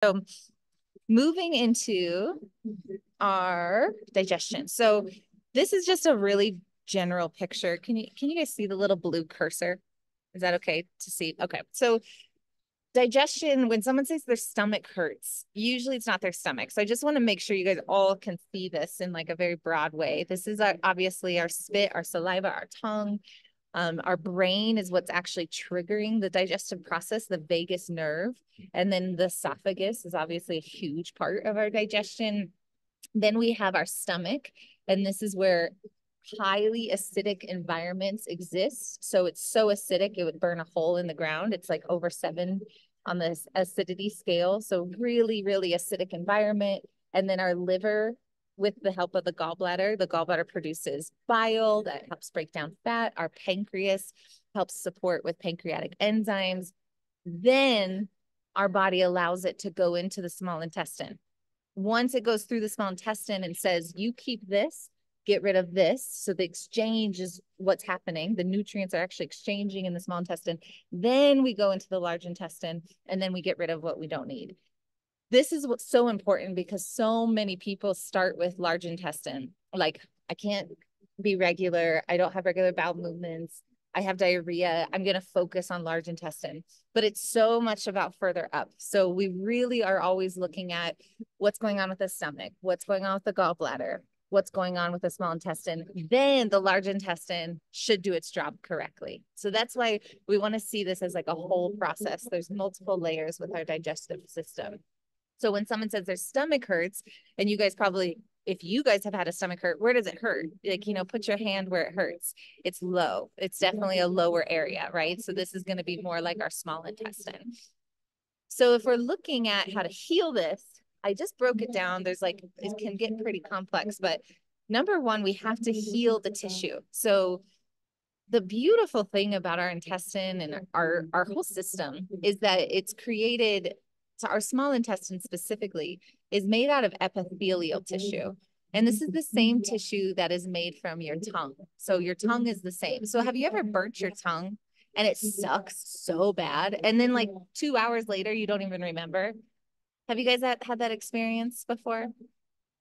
So moving into our digestion. So this is just a really general picture. Can you guys see the little blue cursor? Is that okay to see? Okay. So digestion, when someone says their stomach hurts, usually it's not their stomach. So I just want to make sure you guys all can see this in like a very broad way. This is obviously our spit, our saliva, our tongue. Our brain is what's actually triggering the digestive process, the vagus nerve. And then the esophagus is obviously a huge part of our digestion. Then we have our stomach, and this is where highly acidic environments exist. So it's so acidic, it would burn a hole in the ground. It's like over 7 on this acidity scale. So really, really acidic environment. And then our liver, with the help of the gallbladder produces bile that helps break down fat. Our pancreas helps support with pancreatic enzymes. Then our body allows it to go into the small intestine. Once it goes through the small intestine and says, you keep this, get rid of this. So the exchange is what's happening. The nutrients are actually exchanging in the small intestine. Then we go into the large intestine, and then we get rid of what we don't need. This is what's so important because so many people start with large intestine. Like, I can't be regular. I don't have regular bowel movements. I have diarrhea. I'm going to focus on large intestine, but it's so much about further up. So we really are always looking at what's going on with the stomach, what's going on with the gallbladder, what's going on with the small intestine. Then the large intestine should do its job correctly. So that's why we want to see this as like a whole process. There's multiple layers with our digestive system. So when someone says their stomach hurts, and you guys probably, if you guys have had a stomach hurt, where does it hurt? Like, put your hand where it hurts. It's low. It's definitely a lower area, right? So this is going to be more like our small intestine. So if we're looking at how to heal this, I just broke it down. There's like, it can get pretty complex, but number one, we have to heal the tissue. So the beautiful thing about our intestine and our whole system is that it's created, so our small intestine specifically is made out of epithelial tissue. And this is the same tissue that is made from your tongue. So your tongue is the same. So have you ever burnt your tongue and it sucks so bad? And then like 2 hours later, you don't even remember? Have you guys had that experience before?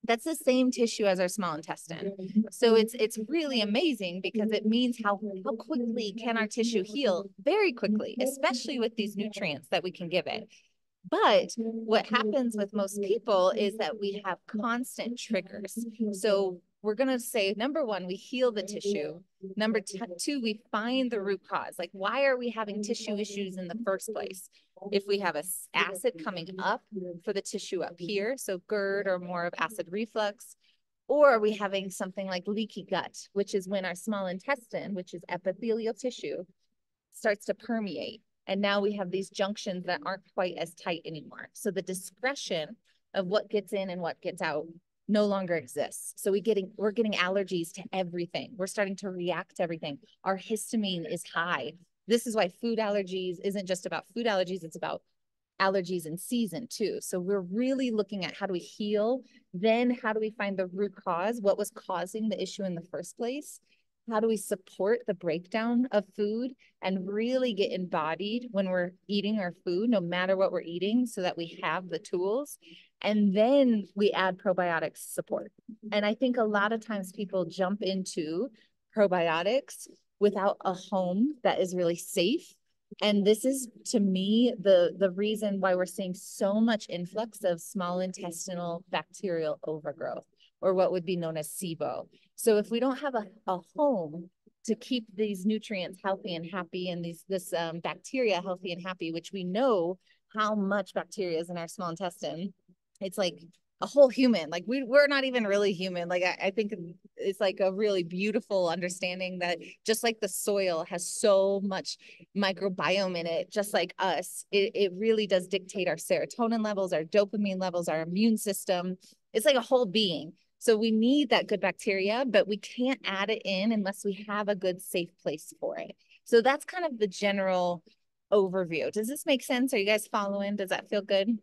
That's the same tissue as our small intestine. So it's really amazing because it means how quickly can our tissue heal? Very quickly, especially with these nutrients that we can give it. But what happens with most people is that we have constant triggers. So we're going to say, number one, we heal the tissue. Number two, we find the root cause. Like, why are we having tissue issues in the first place? If we have a acid coming up for the tissue up here, so GERD or more of acid reflux, or are we having something like leaky gut, which is when our small intestine, which is epithelial tissue, starts to permeate. And now we have these junctions that aren't quite as tight anymore. So the discretion of what gets in and what gets out no longer exists. So we're getting allergies to everything. We're starting to react to everything. Our histamine is high. This is why food allergies isn't just about food allergies, it's about allergies in season too. So we're really looking at how do we heal, then how do we find the root cause, what was causing the issue in the first place? How do we support the breakdown of food and really get embodied when we're eating our food, no matter what we're eating, so that we have the tools? And then we add probiotics support. And I think a lot of times people jump into probiotics without a home that is really safe. And this is, to me, the reason why we're seeing so much influx of small intestinal bacterial overgrowth, or what would be known as SIBO. So if we don't have a home to keep these nutrients healthy and happy, and this bacteria healthy and happy, which we know how much bacteria is in our small intestine, it's like a whole human. Like we're not even really human. Like I think it's like a really beautiful understanding that just like the soil has so much microbiome in it, just like us, it really does dictate our serotonin levels, our dopamine levels, our immune system. It's like a whole being. So we need that good bacteria, but we can't add it in unless we have a good, safe place for it. So that's kind of the general overview. Does this make sense? Are you guys following? Does that feel good?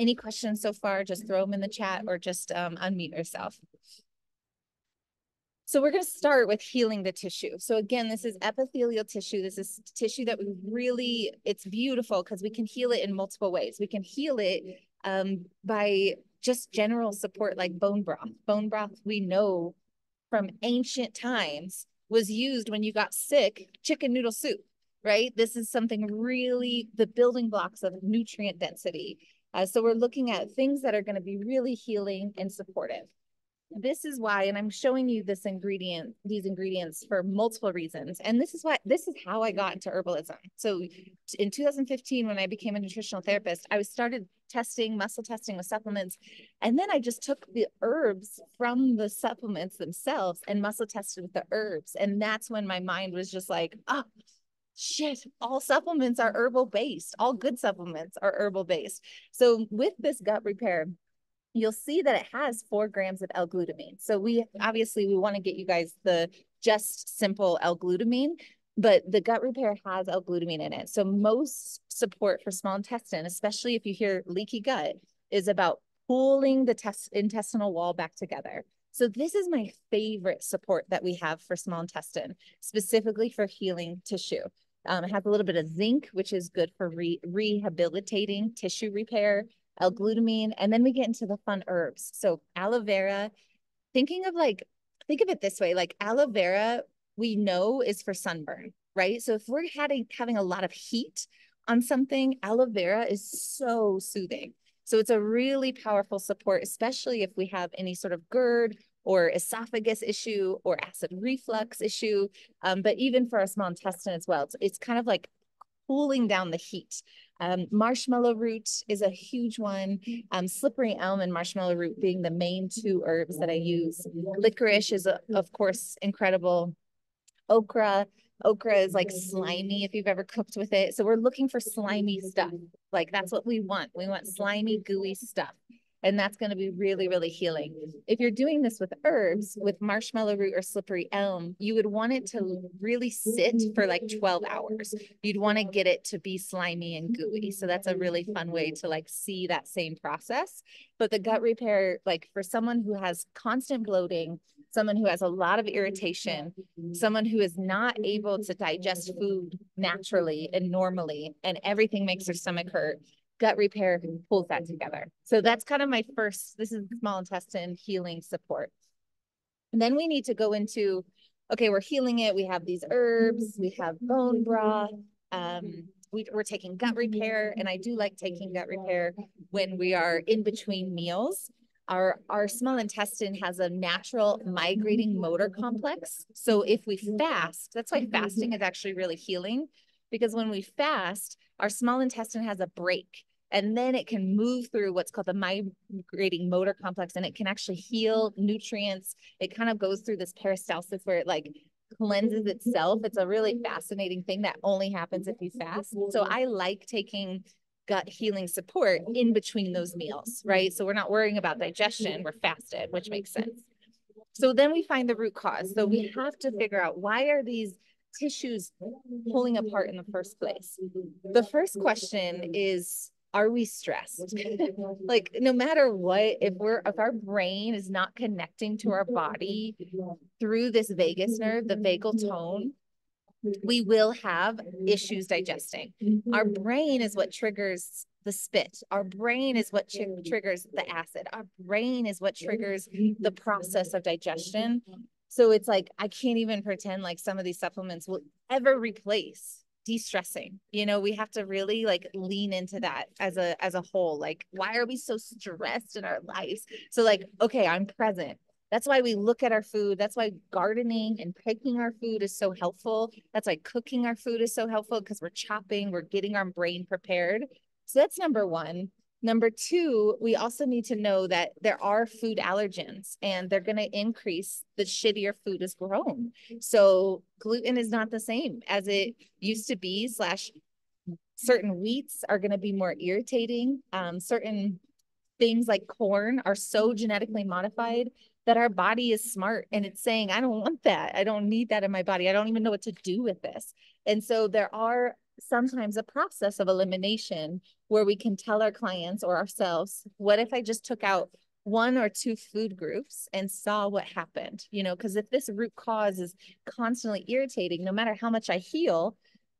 Any questions so far? Just throw them in the chat or just unmute yourself. So we're going to start with healing the tissue. So again, this is epithelial tissue. This is tissue that we really, it's beautiful because we can heal it in multiple ways. We can heal it by just general support like bone broth. Bone broth, we know from ancient times, was used when you got sick, chicken noodle soup, right? This is something really the building blocks of nutrient density. So we're looking at things that are going to be really healing and supportive. This is why, and I'm showing you these ingredients for multiple reasons. And this is how I got into herbalism. So in 2015, when I became a nutritional therapist, I started muscle testing with supplements. And then I just took the herbs from the supplements themselves and muscle tested with the herbs. And that's when my mind was just like, oh, shit, all supplements are herbal based. All good supplements are herbal based. So with this gut repair, you'll see that it has 4 grams of L-glutamine. So we want to get you guys the just simple L-glutamine, but the gut repair has L-glutamine in it. So most support for small intestine, especially if you hear leaky gut, is about pulling the intestinal wall back together. So this is my favorite support that we have for small intestine, specifically for healing tissue. It has a little bit of zinc, which is good for rehabilitating tissue repair, L-glutamine, and then we get into the fun herbs. So aloe vera, think of it this way, like aloe vera, we know is for sunburn, right? So if we're having a lot of heat on something, aloe vera is so soothing. So it's a really powerful support, especially if we have any sort of GERD or esophagus issue or acid reflux issue, but even for our small intestine as well. It's kind of like cooling down the heat. Marshmallow root is a huge one. Slippery elm and marshmallow root being the main 2 herbs that I use. Licorice is, of course, incredible. Okra is like slimy if you've ever cooked with it. So we're looking for slimy stuff. Like that's what we want. We want slimy, gooey stuff. And that's going to be really, really healing. If you're doing this with herbs, with marshmallow root or slippery elm, you would want it to really sit for like 12 hours. You'd want to get it to be slimy and gooey. So that's a really fun way to like see that same process. But the gut repair, like for someone who has constant bloating, someone who has a lot of irritation, someone who is not able to digest food naturally and normally, and everything makes their stomach hurt, gut repair pulls that together. So that's kind of this is small intestine healing support. And then we need to go into, okay, we're healing it. We have these herbs, we have bone broth, we're taking gut repair, and I do like taking gut repair when we are in between meals. Our small intestine has a natural migrating motor complex. So if we fast, that's why fasting is actually really healing, because when we fast, our small intestine has a break, and then it can move through what's called the migrating motor complex, and it can actually heal nutrients. It kind of goes through this peristalsis where it like cleanses itself. It's a really fascinating thing that only happens if you fast. So I like taking gut healing support in between those meals, right? So we're not worrying about digestion, we're fasted, which makes sense. So then we find the root cause. So we have to figure out, why are these tissues pulling apart in the first place? The first question is, are we stressed? Like no matter what, if our brain is not connecting to our body through this vagus nerve, the vagal tone, we will have issues digesting. Our brain is what triggers the spit. Our brain is what triggers the acid. Our brain is what triggers the process of digestion. So it's like, I can't even pretend like some of these supplements will ever replace de-stressing. You know, we have to really like lean into that as a whole. Like, why are we so stressed in our lives? So like, okay, I'm present. That's why we look at our food. That's why gardening and picking our food is so helpful. That's why cooking our food is so helpful, because we're chopping, we're getting our brain prepared. So that's number 1. Number 2, we also need to know that there are food allergens, and they're going to increase the shittier food is grown. So gluten is not the same as it used to be, / certain wheats are going to be more irritating. Certain things like corn are so genetically modified that our body is smart, and it's saying, I don't want that. I don't need that in my body. I don't even know what to do with this. And so there are sometimes a process of elimination where we can tell our clients or ourselves, what if I just took out one or two food groups and saw what happened, you know, because if this root cause is constantly irritating, no matter how much I heal,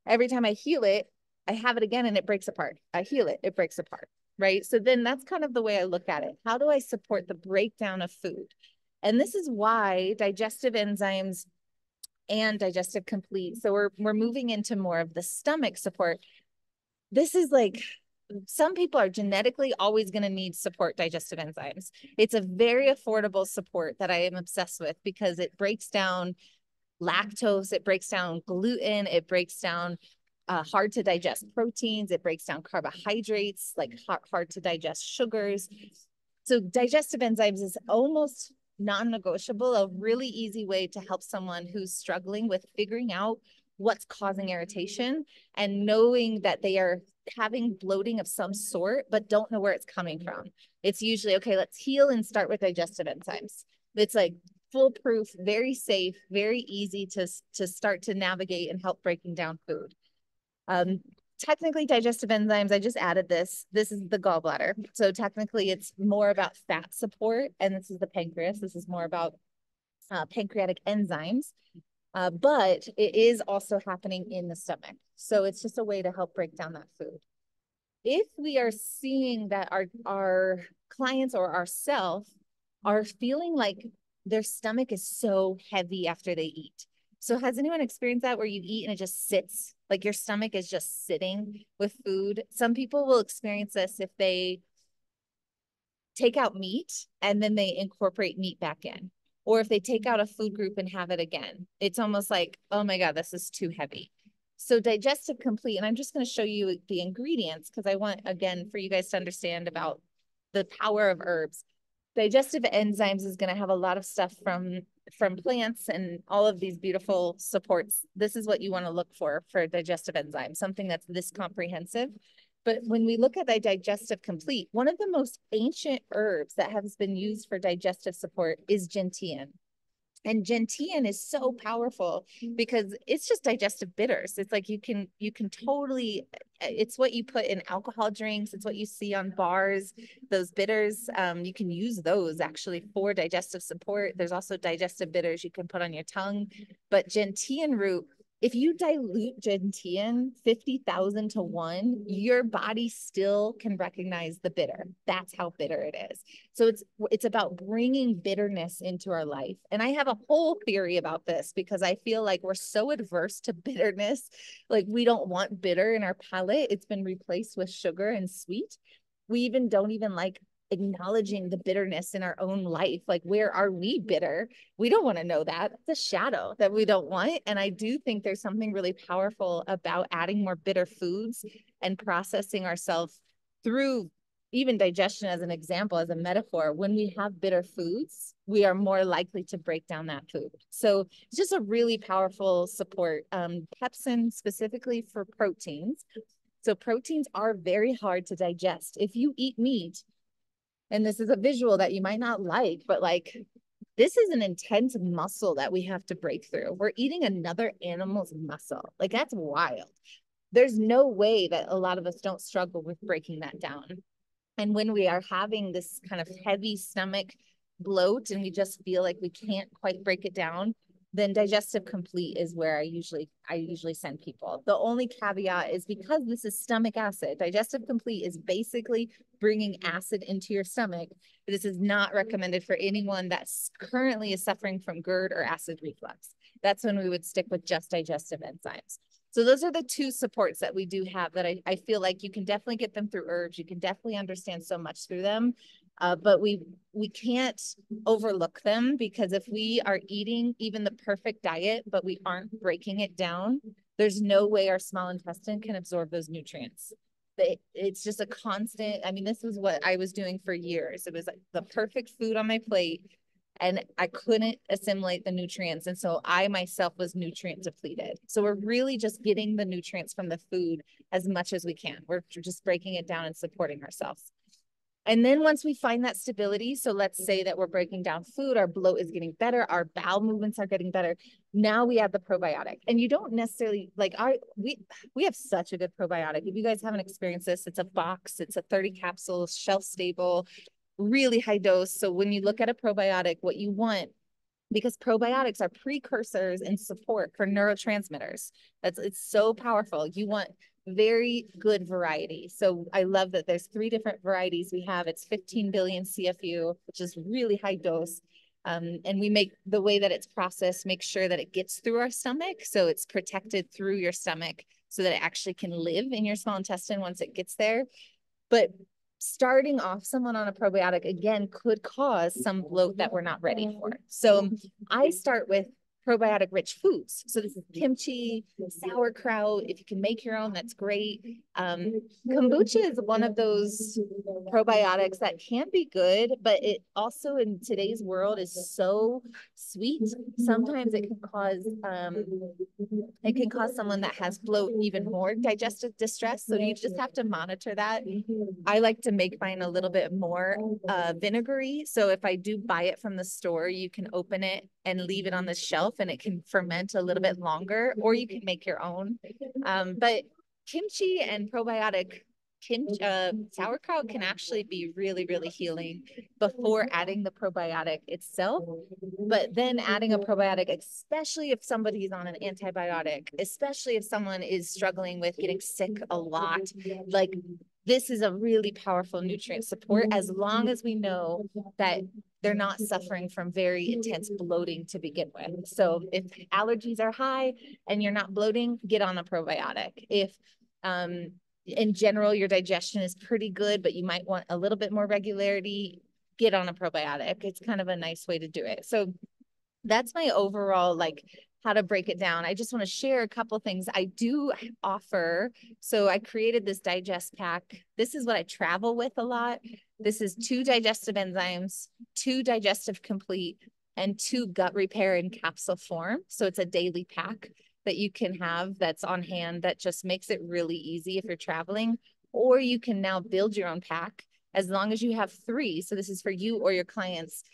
every time I heal it, I have it again and it breaks apart. I heal it, it breaks apart, right? So then that's kind of the way I look at it. How do I support the breakdown of food? And this is why digestive enzymes and digestive complete. So we're moving into more of the stomach support. This is like, some people are genetically always going to need support digestive enzymes. It's a very affordable support that I am obsessed with because it breaks down lactose, it breaks down gluten, it breaks down hard to digest proteins, it breaks down carbohydrates, like hard to digest sugars. So digestive enzymes is almost non-negotiable, a really easy way to help someone who's struggling with figuring out what's causing irritation and knowing that they are having bloating of some sort, but don't know where it's coming from. It's usually, okay, let's heal and start with digestive enzymes. It's like foolproof, very safe, very easy to start to navigate and help breaking down food. Technically, digestive enzymes, I just added this. This is the gallbladder. So technically, it's more about fat support, and this is the pancreas. This is more about pancreatic enzymes. But it is also happening in the stomach. So it's just a way to help break down that food. If we are seeing that our clients or ourselves are feeling like their stomach is so heavy after they eat. So has anyone experienced that where you eat and it just sits, like your stomach is just sitting with food? Some people will experience this if they take out meat and then they incorporate meat back in. Or if they take out a food group and have it again, it's almost like, oh my God, this is too heavy. So Digestive Complete, and I'm just going to show you the ingredients because I want, again, for you guys to understand about the power of herbs. Digestive enzymes is going to have a lot of stuff from plants and all of these beautiful supports. This is what you want to look for digestive enzymes, something that's this comprehensive. But when we look at the Digestive Complete, one of the most ancient herbs that has been used for digestive support is gentian. And gentian is so powerful because it's just digestive bitters. It's like you can totally, it's what you put in alcohol drinks. It's what you see on bars, those bitters. You can use those actually for digestive support. There's also digestive bitters you can put on your tongue. But gentian root, if you dilute gentian 50,000 to 1, your body still can recognize the bitter. That's how bitter it is. So it's about bringing bitterness into our life. And I have a whole theory about this because I feel like we're so adverse to bitterness. Like we don't want bitter in our palate. It's been replaced with sugar and sweet. We even don't even like acknowledging the bitterness in our own life. Like, where are we bitter? We don't want to know that. It's a shadow that we don't want. And I do think there's something really powerful about adding more bitter foods and processing ourselves through even digestion as an example, as a metaphor. When we have bitter foods, we are more likely to break down that food. So it's just a really powerful support. Pepsin specifically for proteins. So proteins are very hard to digest. If you eat meat, and this is a visual that you might not like, but like this is an intense muscle that we have to break through. We're eating another animal's muscle. Like that's wild. There's no way that a lot of us don't struggle with breaking that down. And when we are having this kind of heavy stomach bloat and we just feel like we can't quite break it down, then Digestive Complete is where I usually send people. The only caveat is because this is stomach acid. Digestive Complete is basically bringing acid into your stomach. This is not recommended for anyone that currently is suffering from GERD or acid reflux. That's when we would stick with just digestive enzymes. So those are the two supports that we do have that I feel like you can definitely get them through herbs. You can definitely understand so much through them. But we can't overlook them because if we are eating even the perfect diet, but we aren't breaking it down, there's no way our small intestine can absorb those nutrients. It's just a constant. I mean, this is what I was doing for years. It was like the perfect food on my plate and I couldn't assimilate the nutrients. And so I myself was nutrient depleted. So we're really just getting the nutrients from the food as much as we can. We're just breaking it down and supporting ourselves. And then once we find that stability, so let's say that we're breaking down food, our bloat is getting better, our bowel movements are getting better. Now we have the probiotic. And you don't necessarily like we have such a good probiotic. If you guys haven't experienced this, it's a box, it's a 30 capsules, shelf stable. really high dose. So when you look at a probiotic, what you want, because probiotics are precursors and support for neurotransmitters. It's so powerful. You want very good variety. So I love that there's 3 different varieties we have. It's 15 billion CFU, which is really high dose. And we make the way that it's processed, make sure that it gets through our stomach. So it's protected through your stomach so that it actually can live in your small intestine once it gets there. But starting off someone on a probiotic, again, could cause some bloat that we're not ready for. So I start with probiotic rich foods. So this is kimchi, sauerkraut. If you can make your own, that's great. Kombucha is one of those probiotics that can be good, but it also in today's world is so sweet. Sometimes it can cause someone that has bloat even more digestive distress. So you just have to monitor that. I like to make mine a little bit more vinegary. So if I do buy it from the store, you can open it and leave it on the shelf and it can ferment a little bit longer, or you can make your own. But kimchi and probiotic sauerkraut can actually be really, really healing before adding the probiotic itself. But then adding a probiotic, especially if somebody's on an antibiotic, especially if someone is struggling with getting sick a lot, like this is a really powerful nutrient support as long as we know that they're not suffering from very intense bloating to begin with. So if allergies are high and you're not bloating, get on a probiotic. If in general your digestion is pretty good, but you might want a little bit more regularity, get on a probiotic. It's kind of a nice way to do it. So that's my overall like how to break it down. I just want to share a couple things I do offer. So I created this digest pack. This is what I travel with a lot. This is 2 digestive enzymes, 2 digestive complete, and 2 gut repair in capsule form. So it's a daily pack that you can have that's on hand that just makes it really easy if you're traveling, or you can now build your own pack as long as you have 3. So this is for you or your clients.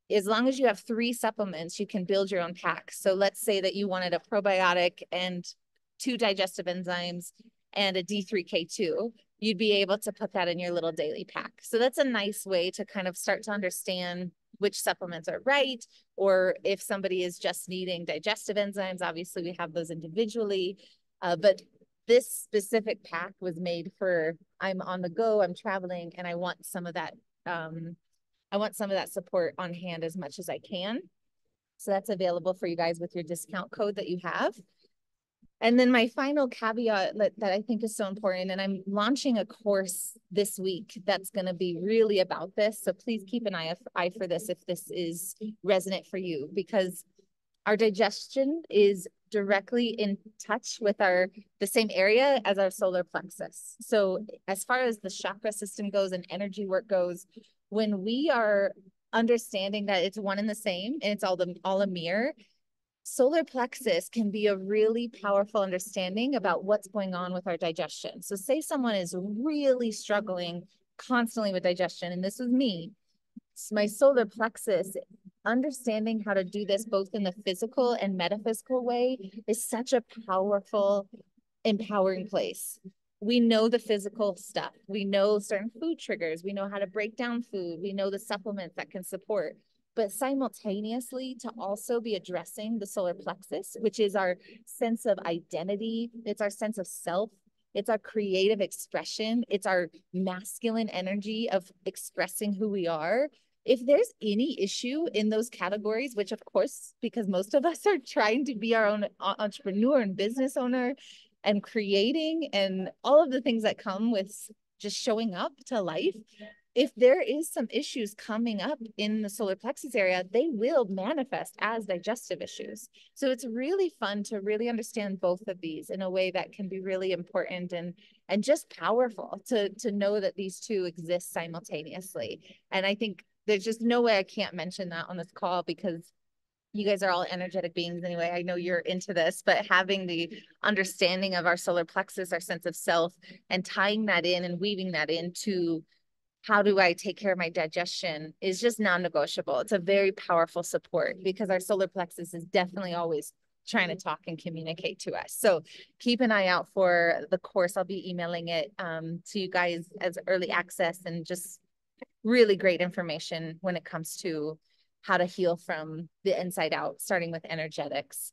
As long as you have 3 supplements, you can build your own pack. So let's say that you wanted a probiotic and 2 digestive enzymes and a D3K2, you'd be able to put that in your little daily pack. So that's a nice way to kind of start to understand which supplements are right, or if somebody is just needing digestive enzymes, obviously we have those individually, but this specific pack was made for, I'm on the go, I'm traveling, and I want some of that support on hand as much as I can. So that's available for you guys with your discount code that you have. And then my final caveat that I think is so important, and I'm launching a course this week that's going to be really about this. So please keep an eye for this if this is resonant for you, because our digestion is directly in touch with the same area as our solar plexus. So as far as the chakra system goes and energy work goes, when we are understanding that it's one and the same and it's all a mirror, solar plexus can be a really powerful understanding about what's going on with our digestion. So say someone is really struggling constantly with digestion, and this was me. My solar plexus, understanding how to do this both in the physical and metaphysical way is such a powerful, empowering place. We know the physical stuff. We know certain food triggers. We know how to break down food. We know the supplements that can support. But simultaneously to also be addressing the solar plexus, which is our sense of identity. It's our sense of self. It's our creative expression. It's our masculine energy of expressing who we are. If there's any issue in those categories, which of course, because most of us are trying to be our own entrepreneur and business owner and creating and all of the things that come with just showing up to life, if there is some issues coming up in the solar plexus area, they will manifest as digestive issues. So it's really fun to really understand both of these in a way that can be really important and just powerful to know that these two exist simultaneously. And I think there's just no way I can't mention that on this call, because you guys are all energetic beings anyway. I know you're into this, but having the understanding of our solar plexus, our sense of self, and tying that in and weaving that into how do I take care of my digestion is just non-negotiable. It's a very powerful support because our solar plexus is definitely always trying to talk and communicate to us. So keep an eye out for the course. I'll be emailing it to you guys as early access, and just really great information when it comes to how to heal from the inside out, starting with energetics.